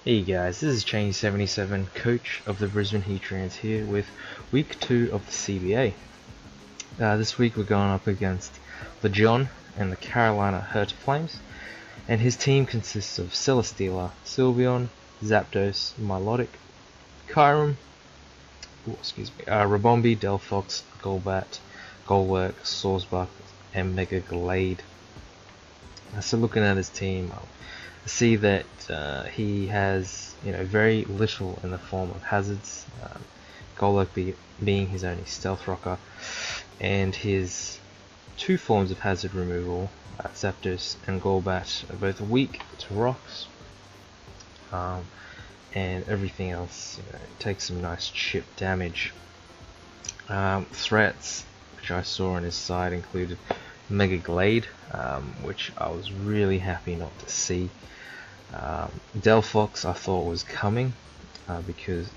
Hey guys, this is Change77, coach of the Brisbane Heatrans here with week 2 of the CBA. This week we're going up against the John and the Carolina Hurtiflames, and his team consists of Celesteela, Sylveon, Zapdos, Milotic, Kyurem, Rabombi, Delphox, Golbat, Golurk, Sawsbuck, and Mega Glade. So looking at his team, I see that he has very little in the form of hazards, Golurk being his only stealth rocker, and his two forms of hazard removal, Zapdos and Golbat, are both weak to rocks, and everything else takes some nice chip damage. Threats which I saw on his side included Mega Glade, which I was really happy not to see. Delphox I thought was coming because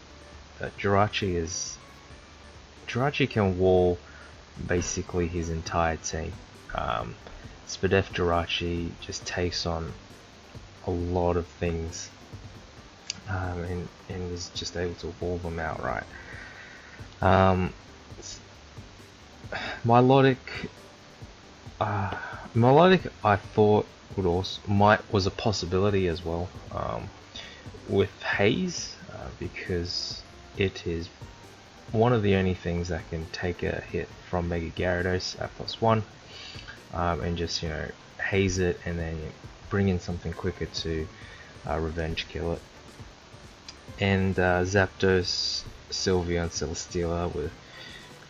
Jirachi can wall basically his entire team. Spadef Jirachi just takes on a lot of things, and is just able to wall them outright. Milotic I thought was a possibility as well, with Haze, because it is one of the only things that can take a hit from Mega Gyarados at +1, and just haze it and then bring in something quicker to revenge kill it. And Zapdos, Sylveon, and Celesteela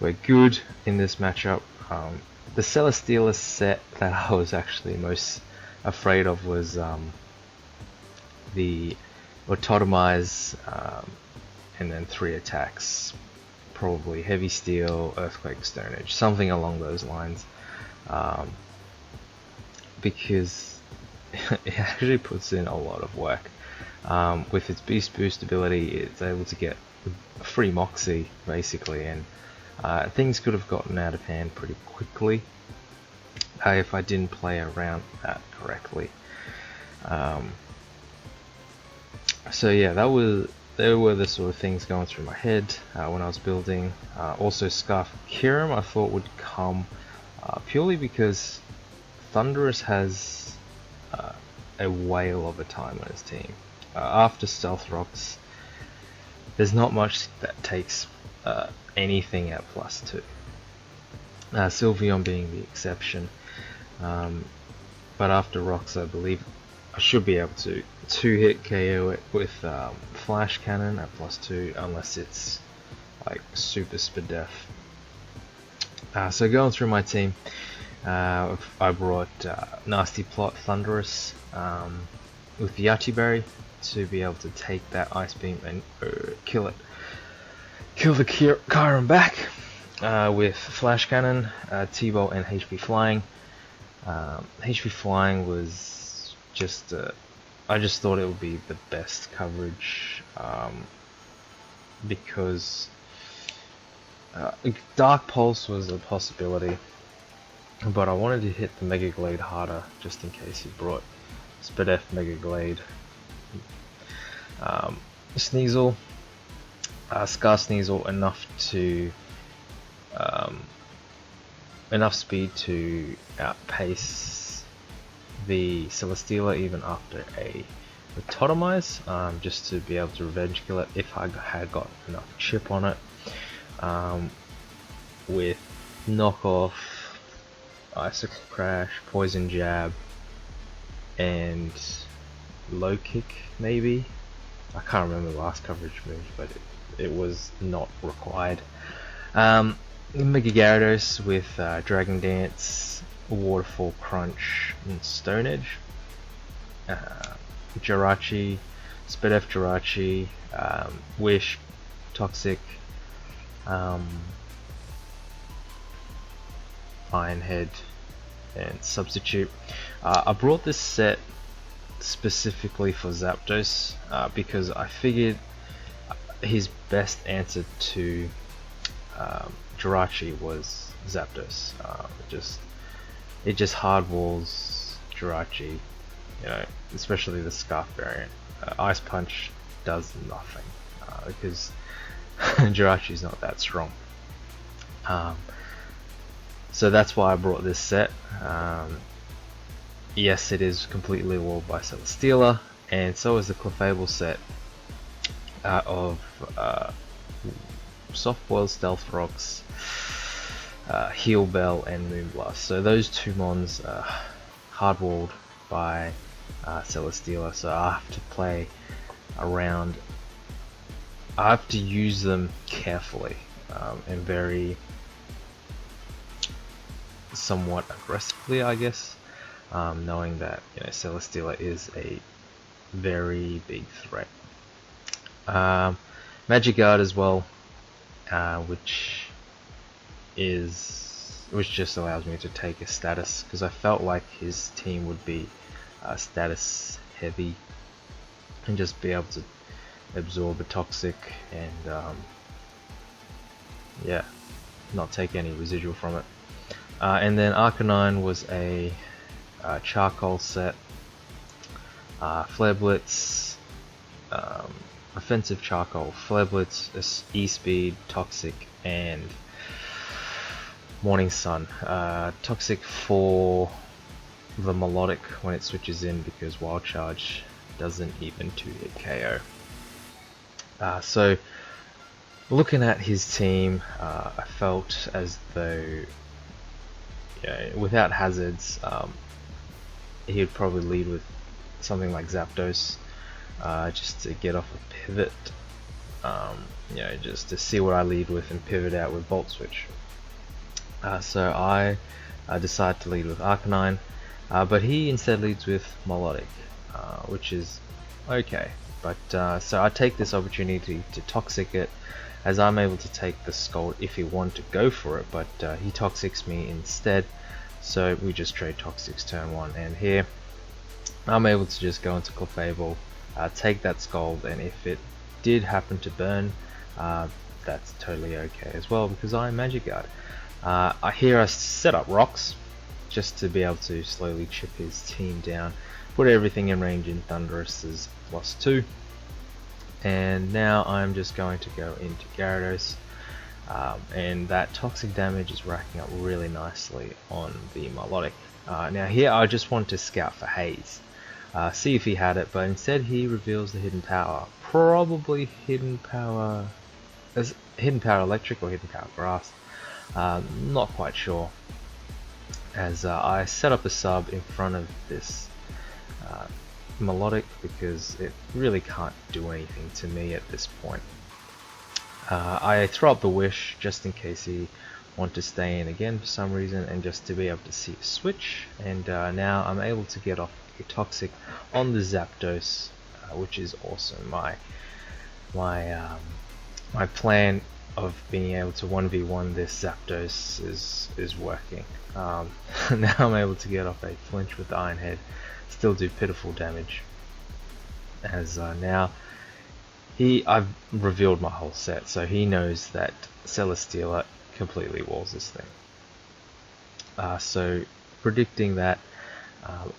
were good in this matchup. The Celesteela set that I was actually most afraid of was the Autotomize, and then 3 attacks, probably Heavy Steel, Earthquake, Stone Edge, something along those lines, because it actually puts in a lot of work. With its Beast Boost ability, it's able to get free Moxie basically, and things could have gotten out of hand pretty quickly if I didn't play around that correctly. So yeah, there were the sort of things going through my head when I was building. Also, Scarf Kyurem I thought would come purely because Thundurus has a whale of a time on his team. After Stealth Rocks, there's not much that takes anything at +2. Sylveon being the exception, but after Rocks I believe I should be able to 2-hit KO it with Flash Cannon at +2, unless it's like Super Spadef. So going through my team, I brought Nasty Plot Thundurus with the Yachi Berry to be able to take that Ice Beam and kill the Kyurem back with Flash Cannon, T-Bolt, and HP Flying. HP Flying was just I just thought it would be the best coverage, because Dark Pulse was a possibility, but I wanted to hit the Mega Glade harder just in case he brought Spadef Mega Glade. Sneasel, Scar Sneasel, enough speed to outpace the Celesteela even after a Autotomize, just to be able to revenge kill it if I had got enough chip on it, with knockoff, Icicle Crash, Poison Jab, and Low Kick maybe. I can't remember the last coverage move, but it was not required. Mega Gyarados with Dragon Dance, Waterfall Crunch, and Stone Edge. Jirachi, Spadef Jirachi, Wish, Toxic, Iron Head, and Substitute. I brought this set specifically for Zapdos because I figured his best answer to Jirachi was Zapdos. It just hard walls Jirachi, especially the Scarf variant. Ice Punch does nothing because Jirachi's not that strong. So that's why I brought this set. Yes, it is completely walled by Celesteela, and so is the Clefable set of Soft Boiled Stealth Rocks, Heal Bell, and Moonblast. So those two mons are hard walled by Celesteela, so I have to play around. I have to use them carefully and very somewhat aggressively, I guess, knowing that Celesteela is a very big threat. Magic Guard as well, which just allows me to take a status, because I felt like his team would be status heavy and just be able to absorb a toxic and yeah, not take any residual from it. And then Arcanine was a charcoal set, Flare Blitz, offensive charcoal, Flare Blitz, E-Speed, Toxic, and Morning Sun. Toxic for the Melodic when it switches in, because Wild Charge doesn't even 2-hit KO. So looking at his team, I felt as though without hazards, he would probably lead with something like Zapdos, just to get off a pivot, just to see what I lead with and pivot out with Volt Switch. So I decided to lead with Arcanine, but he instead leads with Melodic, which is okay. But so I take this opportunity to Toxic it, as I'm able to take the Scald if he wanted to go for it, but he Toxics me instead. So we just trade Toxics turn 1, and here I'm able to just go into Clefable, take that Scald, and if it did happen to burn, that's totally okay as well, because I am Magic Guard. Here I set up rocks just to be able to slowly chip his team down, put everything in range in Thunderous's +2, and now I'm just going to go into Gyarados, and that toxic damage is racking up really nicely on the Melodic. Now here I just want to scout for Haze, see if he had it, but instead he reveals the hidden power. Probably hidden power electric or hidden power grass. Not quite sure, as I set up a sub in front of this Melodic, because it really can't do anything to me at this point. I throw up the Wish just in case he wanted to stay in again for some reason, and just to be able to see a switch, and now I'm able to get off a Toxic on the Zapdos, which is awesome. My plan of being able to 1v1 this Zapdos is working. Now I'm able to get off a flinch with the Iron Head, still do pitiful damage, as now I've revealed my whole set, so he knows that Celesteela completely walls this thing. So predicting that,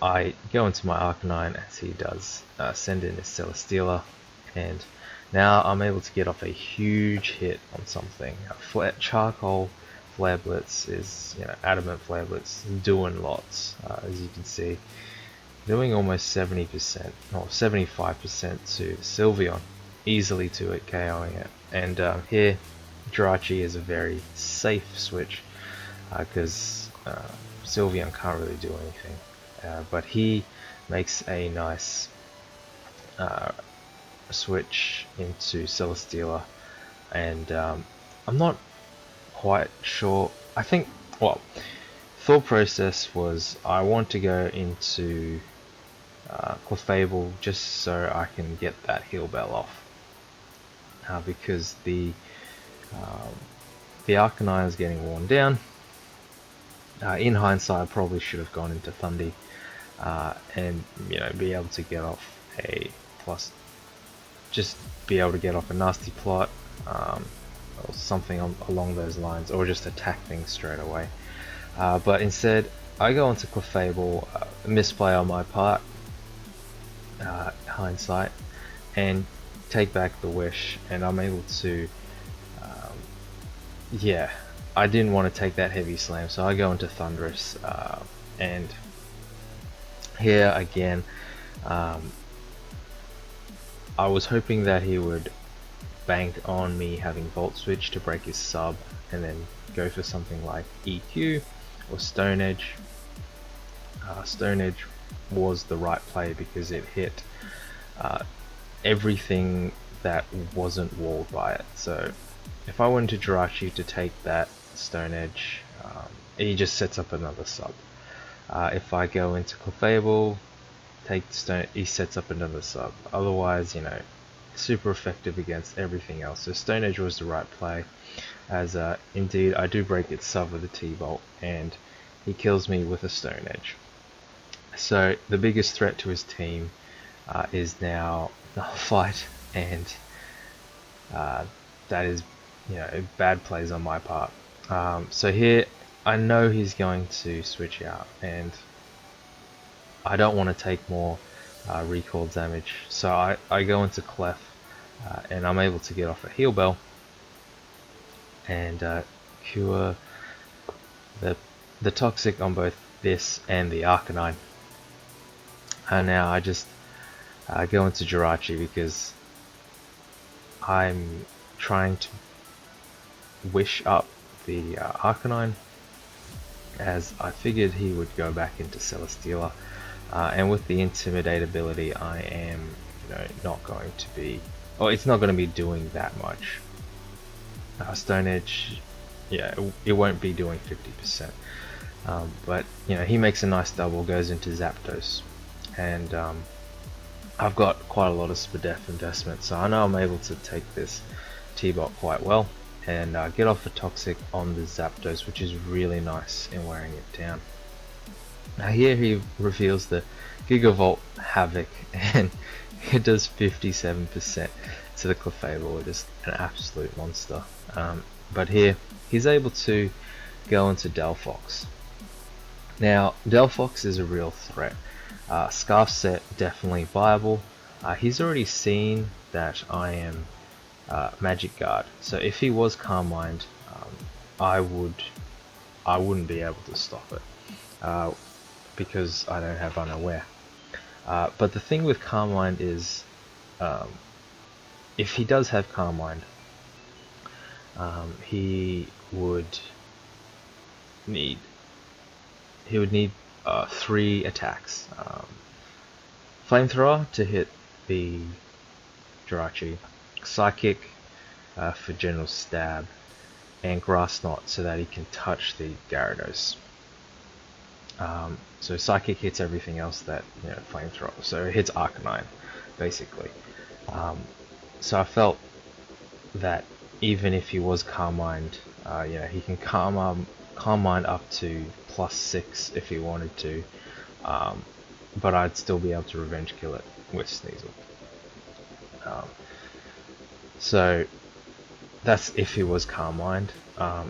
I go into my Arcanine as he does, send in his Celesteela, and now I'm able to get off a huge hit on something. Charcoal Flare Blitz is, Adamant Flare Blitz, doing lots, as you can see, doing almost 70% or 75% to Sylveon, easily to it, KOing it. And here Jirachi is a very safe switch, because Sylveon can't really do anything, but he makes a nice switch into Celesteela, and I'm not quite sure. I think, well, thought process was I want to go into Clefable just so I can get that Heal Bell off, because the Arcanine is getting worn down. In hindsight, I probably should have gone into Thundy, and be able to get off a plus, just be able to get off a nasty plot, or something along those lines, or just attack things straight away. But instead, I go into Clefable, misplay on my part, hindsight, and take back the wish, and I'm able to, yeah, I didn't want to take that heavy slam, so I go into Thunderous, and here again, I was hoping that he would bank on me having Volt Switch to break his sub, and then go for something like EQ or Stone Edge. Stone Edge was the right play because it hit everything that wasn't walled by it. So if I went to Jirachi to take that Stone Edge, he just sets up another sub. If I go into Clefable, take Stone, he sets up another sub. Otherwise, you know, super effective against everything else. So Stone Edge was the right play, as indeed I do break its sub with a T-Bolt, and he kills me with a Stone Edge. So the biggest threat to his team is now Nullfight, and that is, you know, bad plays on my part. So here I know he's going to switch out, and I don't want to take more recall damage, so I go into Clef, and I'm able to get off a Heal Bell and cure the Toxic on both this and the Arcanine. And now I just go into Jirachi because I'm trying to wish up the Arcanine, as I figured he would go back into Celesteela, and with the Intimidate ability I am, you know, not going to be, or it's not going to be doing that much. Stone Edge, yeah, it won't be doing 50%, but you know, he makes a nice double, goes into Zapdos, and I've got quite a lot of Spadef investment, so I know I'm able to take this T-Bot quite well and get off the Toxic on the Zapdos, which is really nice in wearing it down. Now here he reveals the Gigavolt Havoc, and it does 57% to the Clefable. It is an absolute monster. But here he's able to go into Delphox. Now Delphox is a real threat. Scarf set definitely viable. He's already seen that I am Magic Guard, so if he was Calm Mind, I wouldn't be able to stop it because I don't have Unaware. But the thing with Calm Mind is, if he does have Calm Mind, he would need 3 attacks. Flamethrower to hit the Jirachi, Psychic for general stab, and Grass Knot so that he can touch the Gyarados. So Psychic hits everything else that, you know, Flamethrower, so it hits Arcanine basically. So I felt that even if he was Calm Mind, you know, he can Calm Mind up to +6 if he wanted to, but I'd still be able to Revenge Kill it with Sneasel. So that's if he was Calm Mind.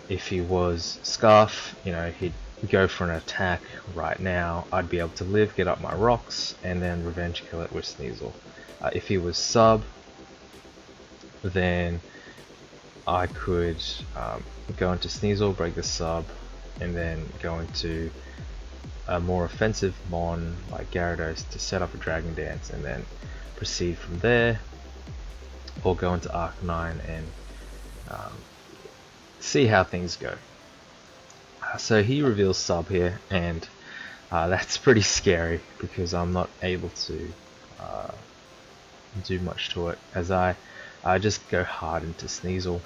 If he was Scarf, you know, he'd go for an attack right now. I'd be able to live, get up my rocks, and then Revenge Kill it with Sneasel. If he was Sub, then I could go into Sneasel, break the sub, and then go into a more offensive Mon like Gyarados to set up a Dragon Dance, and then proceed from there, or go into Arcanine and see how things go. So he reveals Sub here, and that's pretty scary because I'm not able to do much to it, as I just go hard into Sneasel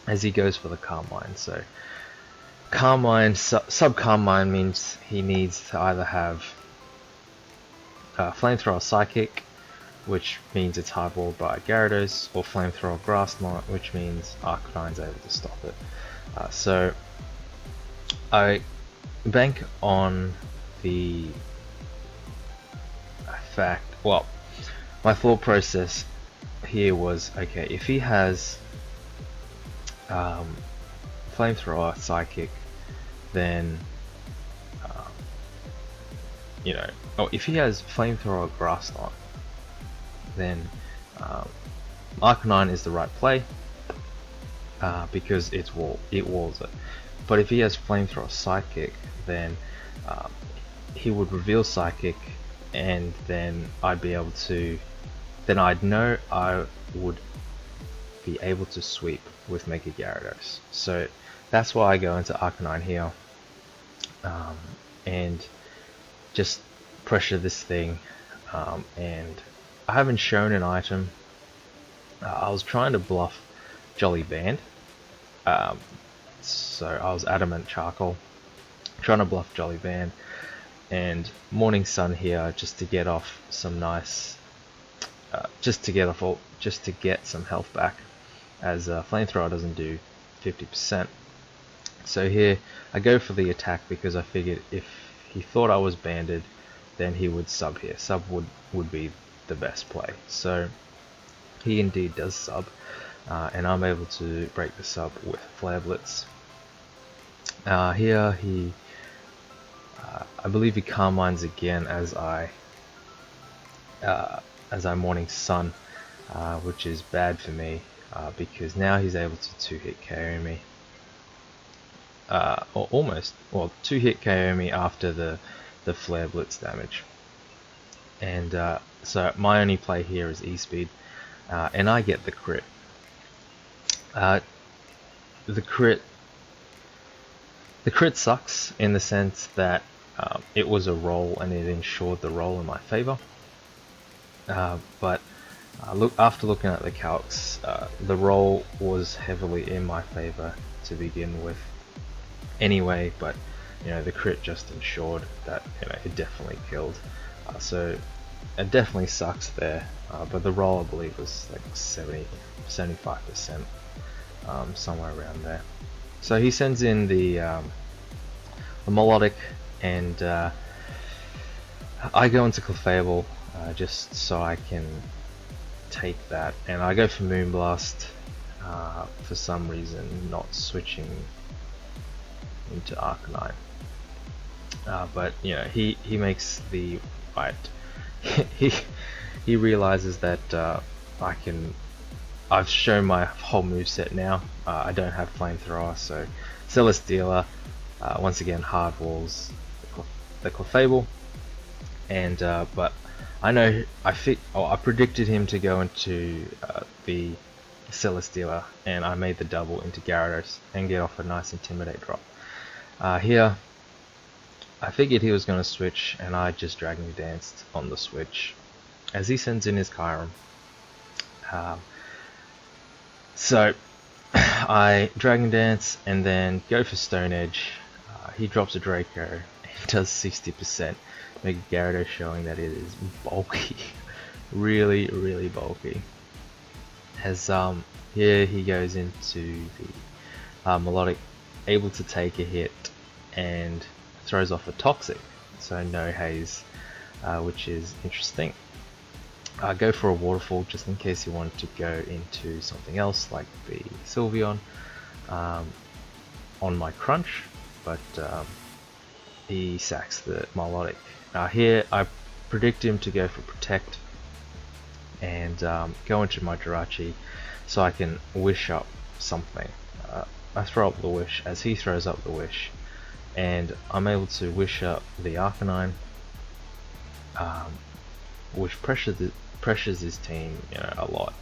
as he goes for the Calm Mind. So Calm Mind, Sub Calm Mind means he needs to either have Flamethrower Psychic, which means it's hardwalled by Gyarados, or Flamethrower Grass Knot, which means Arcanine's able to stop it. So I bank on the fact, well, my thought process here was, okay, if he has Flamethrower Psychic, then you know, if he has Flamethrower Grass Knot, then Arcanine is the right play, because it walls it. But if he has Flamethrower Psychic, then he would reveal Psychic, and then I'd be able to, then I'd know I would be able to sweep with Mega Gyarados. So that's why I go into Arcanine here, and just pressure this thing. And I haven't shown an item. I was trying to bluff Jolly Band, so I was Adamant Charcoal, trying to bluff Jolly Band, and Morning Sun here just to get off some nice, just to get some health back, as Flamethrower doesn't do 50%. So here I go for the attack because I figured if he thought I was banded, then he would sub here. Sub would be the best play. So he indeed does sub, and I'm able to break the sub with Flare Blitz. Here he, I believe he Carmines again as I Morning Sun, which is bad for me, because now he's able to 2-hit KO me, or almost, well, 2-hit KO me after the Flare Blitz damage. And so my only play here is E-Speed, and I get the crit. The crit sucks in the sense that it was a roll and it ensured the roll in my favor. But after looking at the calcs, the roll was heavily in my favor to begin with anyway, but the crit just ensured that it definitely killed. So it definitely sucks there, but the roll I believe was like 75%, somewhere around there. So he sends in the Melodic, and I go into Clefable just so I can take that, and I go for Moonblast, for some reason not switching into Arcanine. But he makes the right. he realizes that I've shown my whole moveset now. I don't have Flamethrower, so Celesteela, once again hard walls the Clefable, and but I know I predicted him to go into the Celesteela, and I made the double into Gyarados and get off a nice Intimidate drop. Here I figured he was going to switch, and I just Dragon Danced on the switch as he sends in his Kyurem. So I Dragon Dance and then go for Stone Edge. He drops a Draco. He does 60%. Mega Gyarados, showing that it is bulky, really, really bulky. As here he goes into the Melodic, able to take a hit and throws off a Toxic, so no Haze, which is interesting. Go for a Waterfall just in case you wanted to go into something else like the Sylveon on my Crunch, but he sacks the Melodic. Here I predict him to go for Protect and go into my Jirachi so I can wish up something. I throw up the Wish as he throws up the Wish, and I'm able to wish up the Arcanine, which pressures his team a lot.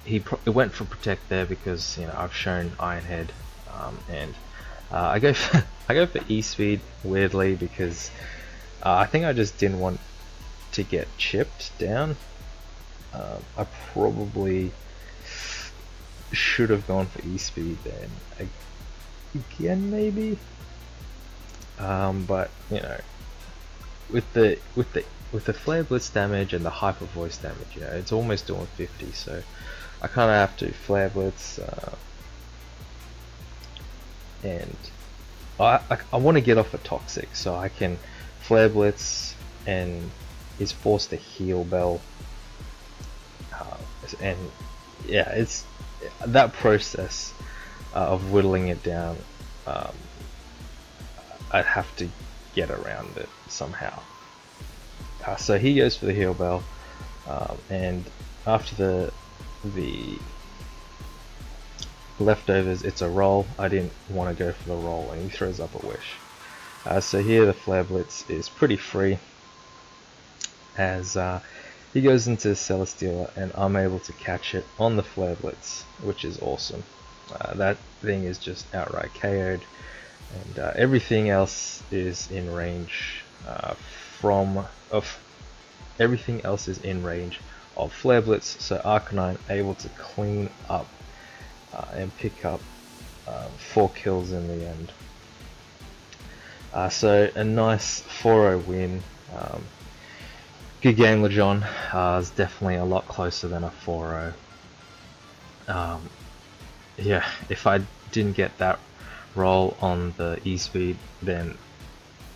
He went for Protect there because I've shown Iron Head, and I go for E-Speed weirdly because I think I just didn't want to get chipped down. I probably should have gone for E-Speed then again maybe, but with the Flare Blitz damage and the Hyper Voice damage, it's almost doing 50, so I kind of have to Flare Blitz, and I want to get off a Toxic so I can Flare Blitz and is forced to heal Bell, and yeah, it's that process of whittling it down. I'd have to get around it somehow. So he goes for the heel bell, and after the leftovers, it's a roll. I didn't want to go for the roll, and he throws up a wish. So here the Flare Blitz is pretty free, as he goes into Celesteela, and I'm able to catch it on the Flare Blitz, which is awesome. That thing is just outright KO'd, and everything else is in range everything else is in range of Flare Blitz, so Arcanine able to clean up and pick up 4 kills in the end. So a nice 4-0 win. Good game, Lejon. It's definitely a lot closer than a 4-0. Yeah, if I didn't get that roll on the E-Speed, then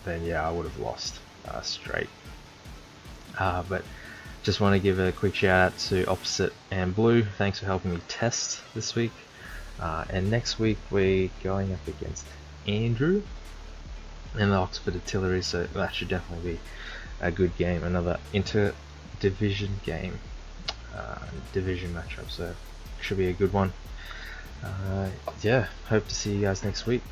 yeah, I would have lost straight. But just want to give a quick shout out to Opposite and Blue. Thanks for helping me test this week. And next week we're going up against Andrew and the Oxford Artillery, so that should definitely be a good game. Another inter-division game, division matchup, so should be a good one. Yeah, hope to see you guys next week.